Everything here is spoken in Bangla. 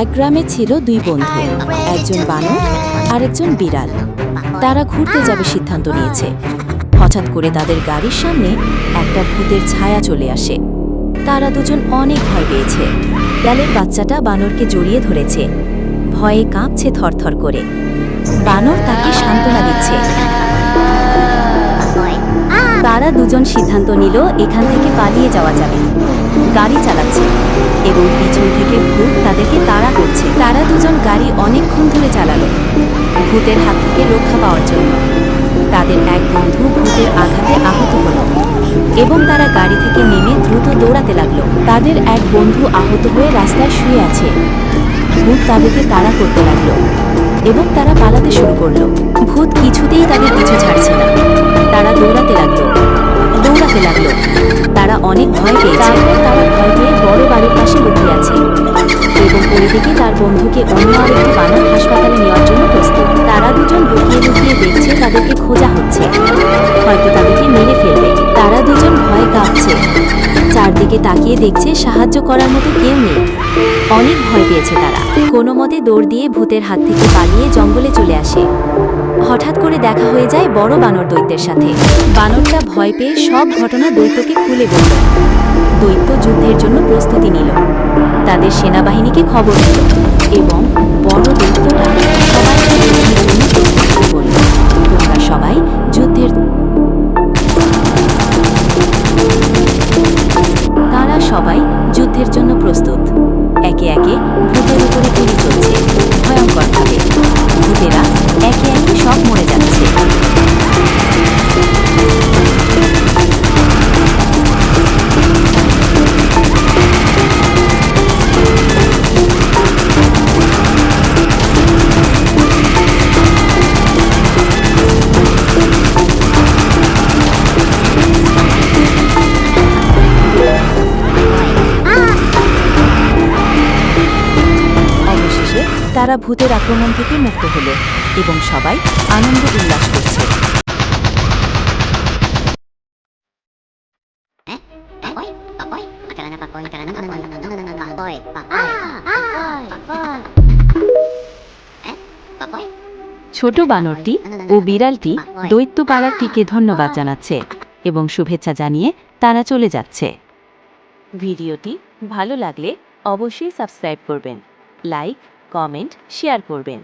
এক গ্রামে ছিল দুই বন্ধু, একজন বানর আর একজন বিড়াল। তারা ঘুরতে যাবে সিদ্ধান্ত নিয়েছে। হঠাৎ করে তাদের গাড়ির সামনে একটা ভূতের ছায়া চলে আসে। তারা দুজন অনেক ভয় পেয়েছে। বিড়ালের বাচ্চাটা বানরকে জড়িয়ে ধরেছে, ভয়ে কাঁপছে থরথর করে। বানর তাকে সান্ত্বনা দিচ্ছে। তারা দুজন সিদ্ধান্ত নিল এখান থেকে পালিয়ে যাওয়া যাবে। গাড়ি চালাচ্ছে এবং পিছন থেকে ভূত তাদেরকে তাড়া করছে। তারা দুজন গাড়ি অনেকক্ষণ ধরে চালালো ভূতের হাত থেকে রক্ষা পাওয়ার জন্য। তাদের এক বন্ধু ভূতের আঘাতে আহত হলো এবং তারা গাড়ি থেকে নেমে দ্রুত দৌড়াতে লাগলো। তাদের এক বন্ধু আহত হয়ে রাস্তায় শুয়ে আছে। ভূত তাদেরকে তাড়া করতে লাগলো এবং তারা পালাতে শুরু করলো। ভূত কিছুতেই তাদের পিছু ছাড়ছে না। তারা দৌড়াতে লাগলো। তারা অনেক ভয় পেয়েছে। তারা ভয় পেয়ে বড় বাড়ির পাশে লুকিয়ে আছে এবং পরিদিকে তার বন্ধুকে অন্য আরেকটি বানর হাসপাতালে নেওয়ার জন্য প্রস্তুত। তারা দুজন লুকিয়ে লুকিয়ে দেখছে তাদেরকে খোঁজা হচ্ছে, হয়তো তাদেরকে মেরে ফেলবে। তারা দুজন ভয় কাঁপছে, চারদিকে তাকিয়ে দেখছে সাহায্য করার মতো কেউ নেই। অনেক ভয় পেয়েছে তারা। কোনো মতে দৌড় দিয়ে ভূতের হাত থেকে পালিয়ে জঙ্গলে চলে আসে। হঠাৎ করে দেখা হয়ে যায় বড় বানর দৈত্যের সাথে। বানরটা ভয় পেয়ে সব ঘটনা দৈত্যকে খুলে বলল। দৈত্য যুদ্ধের জন্য প্রস্তুতি নিল, তাদের সেনাবাহিনীকে খবর দিল এবং বড় দৈত্যটা সবাইকে যুদ্ধের জন্য প্রস্তুত হতে বলল। তোমরা সবাই যুদ্ধের। তারা সবাই যুদ্ধের জন্য প্রস্তুত। একে একে ভূতের উপরে গুলি চলছে ভয়ঙ্করভাবে। ভূতেরা একে একে সব মরে যাচ্ছে। তারা ভূতের আক্রমণ থেকে মুক্ত হলো এবং সবাই আনন্দ উল্লাস করছে। ছোট বানরটি ও বিড়ালটি দৈত্য পাড়াটিকে ধন্যবাদ জানাচ্ছে এবং শুভেচ্ছা জানিয়ে তারা চলে যাচ্ছে। ভিডিওটি ভালো লাগলে অবশ্যই সাবস্ক্রাইব করবেন, লাইক, কমেন্ট, শেয়ার করবেন।